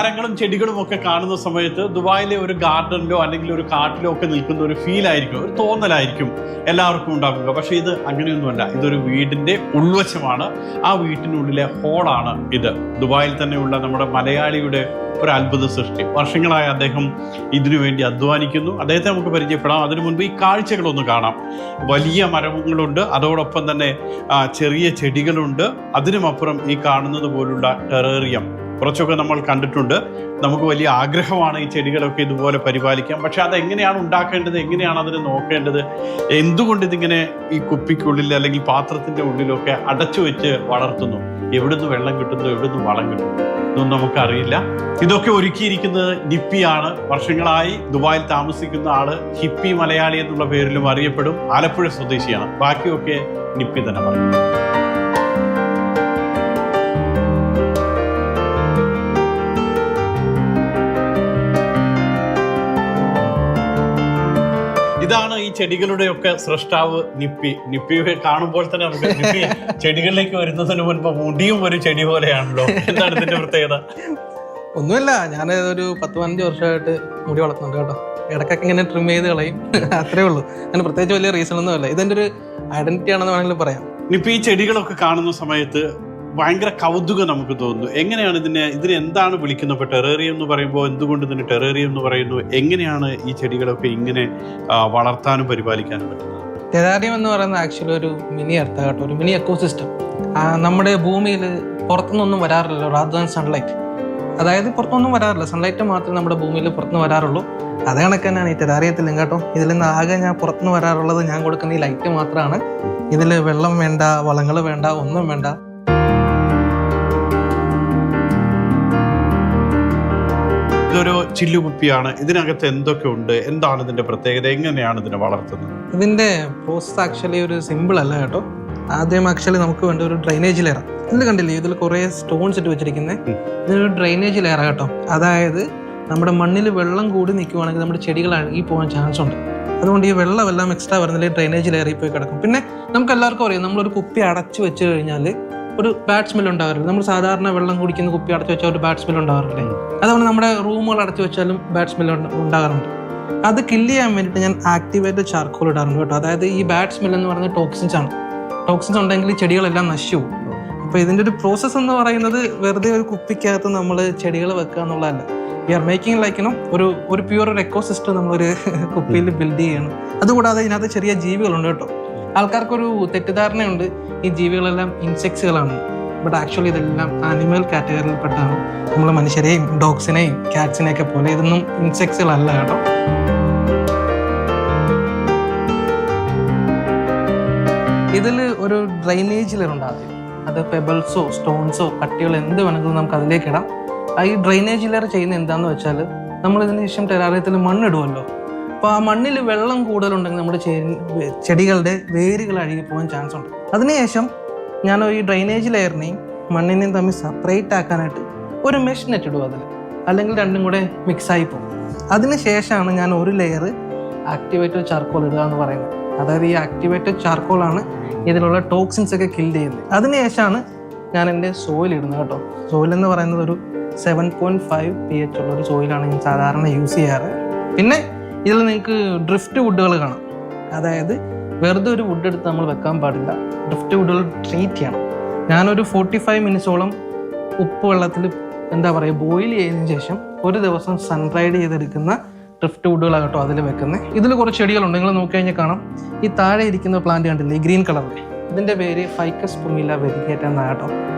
മരങ്ങളും ചെടികളും ഒക്കെ കാണുന്ന സമയത്ത് ദുബായിലെ ഒരു ഗാർഡനിലോ അല്ലെങ്കിൽ ഒരു കാട്ടിലോ ഒക്കെ നിൽക്കുന്ന ഒരു ഫീൽ ആയിരിക്കും, ഒരു തോന്നലായിരിക്കും എല്ലാവർക്കും ഉണ്ടാക്കുക. പക്ഷെ ഇത് അങ്ങനെയൊന്നുമല്ല. ഇതൊരു വീടിന്റെ ഉൾവശമാണ്. ആ വീട്ടിനുള്ളിലെ ഹോളാണ് ഇത്. ദുബായിൽ തന്നെയുള്ള നമ്മുടെ മലയാളിയുടെ ഒരു അത്ഭുത സൃഷ്ടി. വർഷങ്ങളായി അദ്ദേഹം ഇതിനു വേണ്ടി അധ്വാനിക്കുന്നു. അദ്ദേഹത്തെ നമുക്ക് പരിചയപ്പെടാം. അതിനു മുൻപ് ഈ കാഴ്ചകളൊന്ന് കാണാം. വലിയ മരങ്ങളുണ്ട്, അതോടൊപ്പം തന്നെ ചെറിയ ചെടികളുണ്ട്. അതിനുമപ്പുറം ഈ കാണുന്നത് പോലുള്ള ടെറേറിയം കുറച്ചൊക്കെ നമ്മൾ കണ്ടിട്ടുണ്ട്. നമുക്ക് വലിയ ആഗ്രഹമാണ് ഈ ചെടികളൊക്കെ ഇതുപോലെ പരിപാലിക്കാം. പക്ഷെ അതെങ്ങനെയാണ് ഉണ്ടാക്കേണ്ടത്, എങ്ങനെയാണ് അതിനെ നോക്കേണ്ടത്, എന്തുകൊണ്ട് ഇതിങ്ങനെ ഈ കുപ്പിക്കുള്ളിൽ അല്ലെങ്കിൽ പാത്രത്തിന്റെ ഉള്ളിലൊക്കെ അടച്ചു വെച്ച് വളർത്തുന്നു, എവിടുന്ന് വെള്ളം കിട്ടുന്നു, എവിടുന്ന് വളം കിട്ടുന്നു, ഇതൊന്നും നമുക്കറിയില്ല. ഇതൊക്കെ ഒരുക്കിയിരിക്കുന്നത് നിപ്പിയാണ്. വർഷങ്ങളായി ദുബായിൽ താമസിക്കുന്ന ആള് ഹിപ്പി മലയാളി എന്നുള്ള പേരിലും അറിയപ്പെടും. ആലപ്പുഴ സ്വദേശിയാണ്. ബാക്കിയൊക്കെ നിപ്പി തന്നെ പറയും. ഇതാണ് ഈ ചെടികളുടെയൊക്കെ സൃഷ്ടാവ് നിപ്പി. നിപ്പിയെ കാണുമ്പോൾ തന്നെ നമുക്ക് നിപ്പി ചെടികളിലേക്ക് വരുന്നതിന് മുൻപ് മുടിയും ഒരു ചെടി പോലെയാണല്ലോ. എന്താണ് ഇതിന്റെ പ്രത്യേകത? ഒന്നുമില്ല, ഞാൻ ഒരു 10-15 വർഷമായിട്ട് മുടി വളർത്തുന്നുണ്ട് കേട്ടോ. ഇടയ്ക്കൊക്കെ ഇങ്ങനെ ട്രിം ചെയ്ത് കളയും, അത്രേ ഉള്ളൂ. അങ്ങനെ പ്രത്യേകിച്ച് വലിയ റീസൺ ഒന്നും അല്ല. ഇതെന്റെ ഒരു ഐഡന്റിറ്റി ആണെന്ന് വേണമെങ്കിൽ പറയാം. നിപ്പി ഈ ചെടികളൊക്കെ കാണുന്ന സമയത്ത് ഭയങ്കര കൗതുകം നമുക്ക് തോന്നുന്നു. എങ്ങനെയാണ് ഇതിനെ എന്താണ് വിളിക്കുന്നത്? ഇപ്പൊ ടെറേറിയം എന്ന് പറയുമ്പോൾ എന്തുകൊണ്ട് ഇതിന് ടെറേറിയം എന്ന് പറയുന്നു? എങ്ങനെയാണ് ഈ ചെടികളൊക്കെ ഇങ്ങനെ വളർത്താനും പരിപാലിക്കാനും പറ്റുന്നത്? ടെറാറിയം എന്ന് പറയുന്നത് ആക്ച്വലി ഒരു മിനി എർത്ത് കേട്ടോ, ഒരു മിനി എക്കോസിസ്റ്റം. നമ്മുടെ ഭൂമിയിൽ പുറത്തുനിന്നൊന്നും വരാറില്ലല്ലോ, റാദർ ദാൻ സൺലൈറ്റ്. അതായത് പുറത്തൊന്നും വരാറില്ല, സൺലൈറ്റ് മാത്രമേ നമ്മുടെ ഭൂമിയിൽ പുറത്തുനിന്ന് വരാറുള്ളൂ. അതേ കണക്ക് തന്നെയാണ് ഈ ടെറാറിയത്തിലും കേട്ടോ. ഇതിൽ നിന്ന് ആകെ ഞാൻ പുറത്തുനിന്ന് വരാറുള്ളത് ഞാൻ കൊടുക്കുന്ന ഈ ലൈറ്റ് മാത്രമാണ്. ഇതിൽ വെള്ളം വേണ്ട, വളങ്ങൾ വേണ്ട, ഒന്നും വേണ്ട. ഇതൊരു ചില്ലുകുപ്പിയാണ്. ഇതിനകത്ത് എന്തൊക്കെ ഉണ്ട്, എന്താണ് ഇതിന്റെ പ്രത്യേകത, എങ്ങനെയാണ് ഇതിനെ വളർത്തുന്നത്? ഇതിന്റെ പ്രോസസ് ആക്ച്വലി ഒരു സിമ്പിൾ അല്ല കേട്ടോ. ആദ്യം ആക്ച്വലി നമുക്ക് വേണ്ട ഒരു ഡ്രൈനേജ് ലെയർ. ഇതിൽ കണ്ടില്ലേ, ഇതിൽ കുറെ സ്റ്റോൺസ് ഇട്ട് വെച്ചിരിക്കുന്നത്. ഇതൊരു ഡ്രൈനേജ് ലെയർ കേട്ടോ. അതായത് നമ്മുടെ മണ്ണിൽ വെള്ളം കൂടി നിൽക്കുവാണെങ്കിൽ നമ്മുടെ ചെടികൾ അഴുകി പോകാൻ ചാൻസ് ഉണ്ട്. അതുകൊണ്ട് ഈ വെള്ളം എല്ലാം എക്സ്ട്രാ വരുന്നില്ല, ഡ്രൈനേജ് ലെയറിൽ പോയി കിടക്കും. പിന്നെ നമുക്ക് എല്ലാവർക്കും അറിയാം, നമ്മളൊരു കുപ്പി അടച്ചു വെച്ച് കഴിഞ്ഞാൽ ഒരു ബാഡ് സ്മെൽ ഉണ്ടാകാറില്ല. നമ്മൾ സാധാരണ വെള്ളം കുടിക്കുന്ന കുപ്പി അടച്ചു വെച്ചാൽ ഒരു ബാഡ് സ്മെൽ ഉണ്ടാകാറില്ലേ? അതുകൊണ്ട് നമ്മുടെ റൂമുകൾ അടച്ചു വെച്ചാലും ബാഡ് സ്മെൽ ഉണ്ടാകാറുണ്ട്. അത് കില്ല് ചെയ്യാൻ വേണ്ടിയിട്ട് ഞാൻ ആക്ടിവേറ്റഡ് ചാർക്കോൾ ഇടാറുണ്ട് കേട്ടോ. അതായത് ഈ ബാഡ് സ്മെൽ എന്ന് പറയുന്നത് ടോക്സിൻസ് ആണ്. ടോക്സിൻസ് ഉണ്ടെങ്കിൽ ചെടികളെല്ലാം നശിച്ചു പോകും. അപ്പോൾ ഇതിൻ്റെ ഒരു പ്രോസസ്സ് എന്ന് പറയുന്നത് വെറുതെ ഒരു കുപ്പിക്കകത്ത് നമ്മൾ ചെടികൾ വെക്കുക എന്നുള്ളതല്ല. വി ആർ മേക്കിംഗ് ലൈക്കിനോ ഒരു പ്യൂർ ഒരു എക്കോസിസ്റ്റം നമ്മളൊരു കുപ്പിയിൽ ബിൽഡ് ചെയ്യണം. അതുകൂടാതെ ഇതിനകത്ത് ചെറിയ ജീവികളുണ്ട് കേട്ടോ. ആൾക്കാർക്കൊരു തെറ്റിദ്ധാരണയുണ്ട് ഈ ജീവികളെല്ലാം ഇൻസെക്ട്സുകളാണ്. ബട്ട് ആക്ച്വലി ഇതെല്ലാം ആനിമൽ കാറ്റഗറിയിൽപ്പെട്ടാണ്. നമ്മൾ മനുഷ്യരെയും ഡോഗ്സിനെയും ക്യാറ്റ്സിനെയൊക്കെ പോലെ ഇതൊന്നും ഇൻസെക്ട്സുകളല്ല കേട്ടോ. ഇതിൽ ഒരു ഡ്രൈനേജ് ലെയർ ഉണ്ട് ആദ്യം. അത് പെബിൾസോ സ്റ്റോൺസോ കട്ടികളോ എന്ത് വേണമെങ്കിലും നമുക്ക് അതിലേക്ക് ഇടാം. ഈ ഡ്രൈനേജ് ലെയർ ചെയ്യുന്നത് എന്താണെന്ന് വെച്ചാൽ, നമ്മൾ ഇതിന് ശേഷം ടെറാറിയത്തിൽ മണ്ണിടുമല്ലോ. അപ്പോൾ ആ മണ്ണിൽ വെള്ളം കൂടുതലുണ്ടെങ്കിൽ നമ്മുടെ ചെടികളുടെ വേരുകൾ അഴുകി പോകാൻ ചാൻസ് ഉണ്ട്. അതിനുശേഷം ഞാൻ ഈ ഡ്രൈനേജ് ലെയറിനെയും മണ്ണിനെയും തമ്മിൽ സെപ്പറേറ്റ് ആക്കാനായിട്ട് ഒരു മെഷ് നെറ്റ് ഇടും അതിൽ, അല്ലെങ്കിൽ രണ്ടും കൂടെ മിക്സായി പോകും. അതിനുശേഷമാണ് ഞാൻ ഒരു ലെയർ ആക്ടിവേറ്റഡ് ചാർക്കോൾ ഇടുക എന്ന് പറയുന്നത്. അതായത് ഈ ആക്ടിവേറ്റഡ് ചാർക്കോളാണ് ഇതിലുള്ള ടോക്സിൻസ് ഒക്കെ കില്ല് ചെയ്യുന്നത്. അതിനുശേഷമാണ് ഞാൻ എൻ്റെ സോയിൽ ഇടുന്നത് കേട്ടോ. സോയിൽ എന്ന് പറയുന്നത് ഒരു 7.5 pH ഉള്ള ഒരു സോയിലാണ് ഞാൻ സാധാരണ യൂസ് ചെയ്യാറ്. പിന്നെ ഇതിൽ നിങ്ങൾക്ക് ഡ്രിഫ്റ്റ് വുഡുകൾ കാണാം. അതായത് വെറുതെ ഒരു വുഡ് എടുത്ത് നമ്മൾ വെക്കാൻ പാടില്ല, ഡ്രിഫ്റ്റ് വുഡുകൾ ട്രീറ്റ് ചെയ്യണം. ഞാനൊരു 45 മിനിറ്റ്സോളം ഉപ്പ് വെള്ളത്തിൽ ബോയിൽ ചെയ്തതിന് ശേഷം ഒരു ദിവസം സൺഡ്രൈഡ് ചെയ്തെടുക്കുന്ന ഡ്രിഫ്റ്റ് വുഡുകളാണ് കേട്ടോ അതിൽ വെക്കുന്നത്. ഇതിൽ കുറച്ച് ചെടികളുണ്ട്, നിങ്ങൾ നോക്കി കഴിഞ്ഞാൽ കാണാം. ഈ താഴെ ഇരിക്കുന്ന പ്ലാന്റ് കണ്ടില്ലേ, ഈ ഗ്രീൻ കളറിലെ, ഇതിൻ്റെ പേര് ഫൈക്കസ് പുമില വെരിഗേറ്റ എന്നാണ് കേട്ടോ.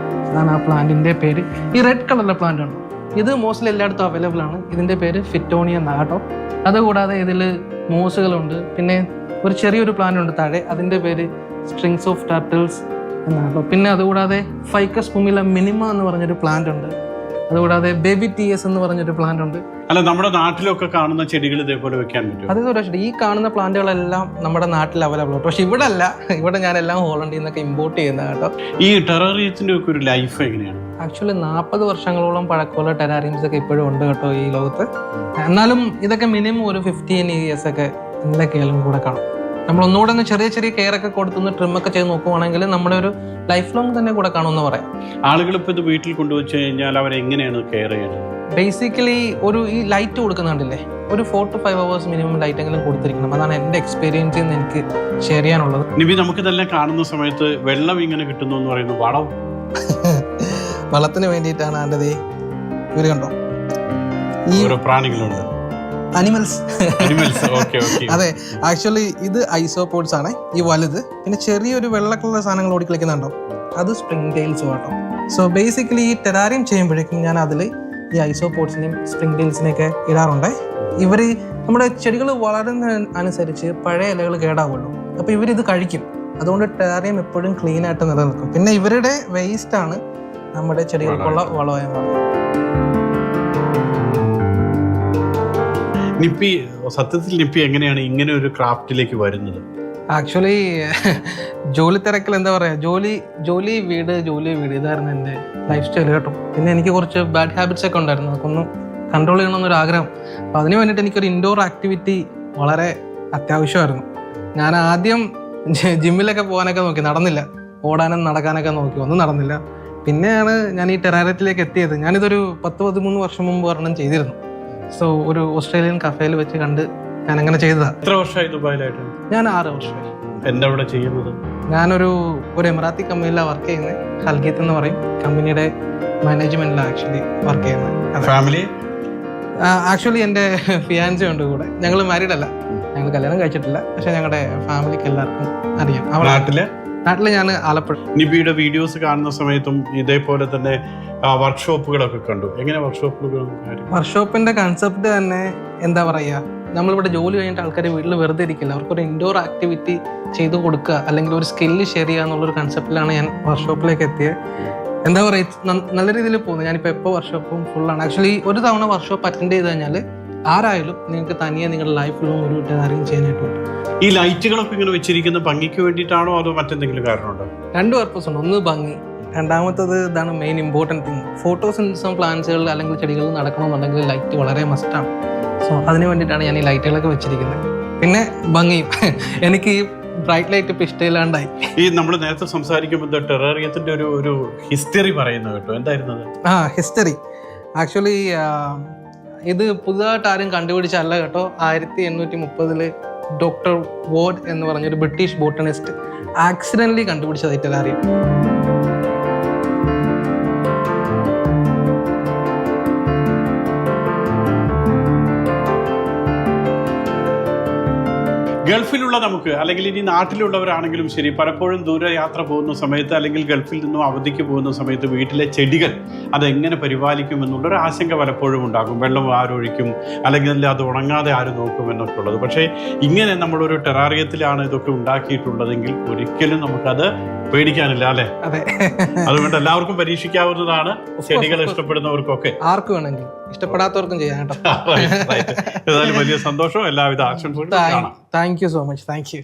അതാണ് ആ പ്ലാന്റിൻ്റെ പേര്. ഈ റെഡ് കളറിലെ പ്ലാന്റ് ഉണ്ട്, ഇത് മോസ്റ്റ്ലി എല്ലായിടത്തും അവൈലബിൾ ആണ്. ഇതിൻ്റെ പേര് ഫിറ്റോണിയ എന്നാണ് കേട്ടോ. അതുകൂടാതെ ഇതിൽ മോസുകളുണ്ട്. പിന്നെ ഒരു ചെറിയൊരു പ്ലാന്റ് ഉണ്ട് താഴെ, അതിൻ്റെ പേര് സ്ട്രിങ്സ് ഓഫ് ടർട്ടിൽസ് എന്നാണ് കേട്ടോ. പിന്നെ അതുകൂടാതെ ഫൈക്കസ് പുമില മിനിമ എന്ന് പറഞ്ഞൊരു പ്ലാന്റ് ഉണ്ട്. അതുകൂടാതെ ബേബി TS എന്ന് പറഞ്ഞൊരു പ്ലാന്റ് ഉണ്ട്. അല്ല, നമ്മുടെ നാട്ടിലൊക്കെ കാണുന്ന ചെടികൾ ഇതേപോലെ വെക്കാൻ പറ്റും? അതെ, ഈ കാണുന്ന പ്ലാന്റുകളെല്ലാം നമ്മുടെ നാട്ടിൽ അവൈലബിൾ ആണ്. പക്ഷെ ഇവിടെ അല്ല, ഇവിടെ ഞാനെല്ലാം ഹോളണ്ടിൽ നിന്നൊക്കെ ഇമ്പോർട്ട് ചെയ്യുന്ന കേട്ടോ. ഈ ടെറാറിയത്തിന്റെ ഒക്കെ ഒരു ലൈഫ് എങ്ങനെയാണ്? ആക്ച്വലി 40 വർഷങ്ങളോളം പഴക്കമുള്ള ടെറാറിയംസ് ഒക്കെ ഇപ്പോഴും ഉണ്ട് കേട്ടോ ഈ ലോകത്ത്. എന്നാലും ഇതൊക്കെ മിനിമം ഒരു 15 years ഒക്കെ എന്തൊക്കെയാലും കൂടെ കാണും. നമ്മൾ ഒന്നുകൂടെ ചെറിയ ചെറിയ കെയർ ഒക്കെ കൊടുത്തുനിന്ന് ട്രിമ്മൊക്കെ ചെയ്ത് നോക്കുവാണെങ്കിൽ നമ്മുടെ ഒരു ലൈഫ് ലോങ് തന്നെ കൂടെ കാണുമെന്ന് പറയാം. ആളുകൾ ഇപ്പോൾ ഇത് വീട്ടിൽ കൊണ്ടുവച്ച് കഴിഞ്ഞാൽ അവരെങ്ങനെയാണ് കെയർ ചെയ്യുന്നത്? ബേസിക്കലി ഈ ലൈറ്റ് കൊടുക്കുന്നുണ്ടല്ലേ, ഒരു 4 to 5 hours മിനിമം ലൈറ്റ് എങ്കിലും കൊടുത്തിരിക്കണം. അതാണ് എൻ്റെ എക്സ്പീരിയൻസിൽ നിന്ന് എനിക്ക് ഷെയർ ചെയ്യാനുള്ളത്. നിബി, നമുക്കിതെല്ലാം കാണുന്ന സമയത്ത് വെള്ളം ഇങ്ങനെ കിട്ടുന്നു എന്ന് പറയുന്നു, വളം വളത്തിന് വേണ്ടിയിട്ടാണ് ആണ്ടത്. ഇവര് കണ്ടോ, ഈ ഓരോ പ്രാണികളുണ്ട്, അനിമൽസ്. Okay okay. അതെ, ആക്ച്വലി ഇത് ഐസോപോഡ്സ് ആണ്, ഈ വലുത്. പിന്നെ ചെറിയൊരു വെള്ള കളർ സാധനങ്ങൾ ഓടിക്കളിക്കുന്നുണ്ടോ, അത് സ്പ്രിംഗ് ടെയിൽസും ആട്ടോ. സോ ബേസിക്കലി ഈ ടെറാറിയം ചെയ്യുമ്പോഴേക്കും ഞാൻ അതിൽ ഈ ഐസോപോഡ്സിനെയും സ്പ്രിംഗ് ടെയിൽസിനെയൊക്കെ ഇടാറുണ്ട്. ഇവർ നമ്മുടെ ചെടികൾ വളരുന്ന അനുസരിച്ച് പഴയ ഇലകൾ കേടാവുള്ളൂ, അപ്പോൾ ഇവരിത് കഴിക്കും. അതുകൊണ്ട് ടെറാറിയം എപ്പോഴും ക്ലീൻ ആയിട്ട് നിലനിൽക്കും. പിന്നെ ഇവരുടെ വേസ്റ്റ് ആണ് നമ്മുടെ ചെടികൾക്കുള്ള വളമായി മാറുന്നത്. നിപ്പി, സത്യത്തിൽ നിപ്പി എങ്ങനെയാണ് ഇങ്ങനെ ഒരു ക്രാഫ്റ്റിലേക്ക് വരുന്നത്? ആക്ച്വലി ജോലി തിരക്കിൽ എന്താ പറയുക, ജോലി വീട് ഇതായിരുന്നു എൻ്റെ ലൈഫ് സ്റ്റൈൽ കേട്ടോ. പിന്നെ എനിക്ക് കുറച്ച് ബാഡ് ഹാബിറ്റ്സ് ഒക്കെ ഉണ്ടായിരുന്നു, അതൊക്കെ ഒന്ന് കൺട്രോൾ ചെയ്യണമെന്നൊരു ആഗ്രഹം. അപ്പോൾ അതിന് വേണ്ടിയിട്ട് എനിക്കൊരു ഇൻഡോർ ആക്ടിവിറ്റി വളരെ അത്യാവശ്യമായിരുന്നു. ഞാൻ ആദ്യം ജിമ്മിലൊക്കെ പോകാനൊക്കെ നോക്കി, നടന്നില്ല. ഓടാനും നടക്കാനൊക്കെ നോക്കി, ഒന്നും നടന്നില്ല. പിന്നെയാണ് ഞാൻ ഈ ടെറാറിയത്തിലേക്ക് എത്തിയത്. ഞാനിതൊരു 10-13 വർഷം മുമ്പ് ഒരെണ്ണം ചെയ്തിരുന്നു. സോ ഒരു ഓസ്ട്രേലിയൻ കഫേയിൽ വെച്ച് കണ്ട് ഞാൻ അങ്ങനെ ചെയ്തതാണ്. എത്ര വർഷമായി ദുബായിലായിട്ട്? ഞാൻ 6 വർഷമായി. എന്താ ഇവിടെ ചെയ്യുന്നത്? ഞാനൊരു എമിറാത്തി കമ്പനിയിലാണ് വർക്ക് ചെയ്യുന്നത്. ഹൽഗീത്ത് എന്ന് പറയും, കമ്പനിയുടെ മാനേജ്മെന്റിലാണ് ആക്ച്വലി വർക്ക് ചെയ്യുന്നത്. ഫാമിലി? ആക്ച്വലി എൻ്റെ ഫിയാൻസി ഉണ്ട് കൂടെ. ഞങ്ങൾ മാരീഡ് അല്ല, ഞങ്ങൾ കല്യാണം കഴിച്ചിട്ടില്ല. പക്ഷെ ഞങ്ങളുടെ ഫാമിലിക്ക് എല്ലാവർക്കും അറിയാം. നാട്ടില് ഞാൻ ആലപ്പുഴ. നിബിയുടെ വീഡിയോസ് കാണുന്ന സമയത്തും ഇതേപോലെ തന്നെ വർക്ക്ഷോപ്പുകളൊക്കെ കണ്ടു. എങ്ങനെ വർക്ക്ഷോപ്പിന്റെ കൺസെപ്റ്റ് തന്നെ എന്താ പറയുക, നമ്മളിവിടെ ജോലി കഴിഞ്ഞിട്ട് ആൾക്കാർ വീട്ടിൽ വെറുതെ ഇരിക്കില്ല, അവർക്കൊരു ഇൻഡോർ ആക്ടിവിറ്റി ചെയ്ത് കൊടുക്കുക, അല്ലെങ്കിൽ ഒരു സ്കില്ല് ഷെയർ ചെയ്യുക എന്നുള്ളൊരു കൺസെപ്റ്റിലാണ് ഞാൻ വർക്ക്ഷോപ്പിലേക്ക് എത്തിയത്. എന്താ പറയുക, നല്ല രീതിയിൽ പോകുന്നത്. ഞാനിപ്പോൾ എപ്പോൾ വർക്ക്ഷോപ്പും ഫുള്ളാണ്. ആക്ച്വലി ഒരു തവണ വർക്ക്ഷോപ്പ് അറ്റൻഡ് ചെയ്ത് കഴിഞ്ഞാൽ ആരായാലും നിങ്ങൾക്ക് തനിയെ നിങ്ങളുടെ ലൈഫിലും ഒരു അറേഞ്ച് ചെയ്യാനായിട്ട്. ഈ ലൈറ്റുകളൊക്കെ ഇങ്ങനെ വെച്ചിരിക്കുന്ന ഭംഗിക്ക് വേണ്ടിയിട്ടാണോ അതോ മറ്റെന്തെങ്കിലും കാരണമുണ്ടോ? 2 പർപ്പസ് ഉണ്ട്. ഒന്ന് ഭംഗി, രണ്ടാമത്തത് ഇതാണ് മെയിൻ ഇമ്പോർട്ടൻറ്റ് തിങ്. ഫോട്ടോസിന്തസിസും പ്ലാന്റ്സുകൾ അല്ലെങ്കിൽ ചെടികളിൽ നടക്കണമെന്നുണ്ടെങ്കിൽ ലൈറ്റ് വളരെ മസ്റ്റാണ്. സോ അതിന് വേണ്ടിയിട്ടാണ് ഞാൻ ഈ ലൈറ്റുകളൊക്കെ വെച്ചിരിക്കുന്നത്. പിന്നെ ഭംഗിയും എനിക്ക് ഈ ബ്രൈറ്റ് ലൈറ്റ് ഇപ്പം ഇഷ്ടമില്ലാണ്ടായി. ഈ നമ്മൾ നേരത്തെ സംസാരിക്കുമ്പോൾ ടെറേറിയത്തിന്റെ ഒരു ഹിസ്റ്ററി പറയുന്നത് കേട്ടോ, എന്തായിരുന്നത്? ഹിസ്റ്ററി ആക്ച്വലി ഇത് പുതുതായിട്ട് ആരും കണ്ടുപിടിച്ചല്ല കേട്ടോ. 1830 ഡോക്ടർ വോർഡ് എന്ന് പറഞ്ഞൊരു ബ്രിട്ടീഷ് ബോട്ടണിസ്റ്റ് ആക്സിഡന്റലി കണ്ടുപിടിച്ചത് ടെറാറിയം. ഗൾഫിലുള്ള നമുക്ക്, അല്ലെങ്കിൽ ഇനി നാട്ടിലുള്ളവരാണെങ്കിലും ശരി, പലപ്പോഴും ദൂരയാത്ര പോകുന്ന സമയത്ത് അല്ലെങ്കിൽ ഗൾഫിൽ നിന്നും അവധിക്ക് പോകുന്ന സമയത്ത് വീട്ടിലെ ചെടികൾ അതെങ്ങനെ പരിപാലിക്കും എന്നുള്ളൊരു ആശങ്ക പലപ്പോഴും ഉണ്ടാകും. വെള്ളം ആരൊഴിക്കും, അല്ലെങ്കിൽ അത് ഉണങ്ങാതെ ആര് നോക്കും എന്നൊക്കെ ഉള്ളത്. പക്ഷേ ഇങ്ങനെ നമ്മളൊരു ടെറാറിയത്തിലാണ് ഇതൊക്കെ ഉണ്ടാക്കിയിട്ടുള്ളതെങ്കിൽ ഒരിക്കലും നമുക്കത് പേടിക്കാനില്ല, അല്ലേ? അതെ. അതുകൊണ്ട് എല്ലാവർക്കും പരീക്ഷിക്കാവുന്നതാണ്, ചെടികൾ ഇഷ്ടപ്പെടുന്നവർക്കൊക്കെ. ആർക്ക് വേണമെങ്കിലും, ഇഷ്ടപ്പെടാത്തവർക്കും ചെയ്യാം കേട്ടോ. ഏതായാലും വലിയ സന്തോഷം, എല്ലാവിധ ആശംസകളും. Thank you so much. Thank you.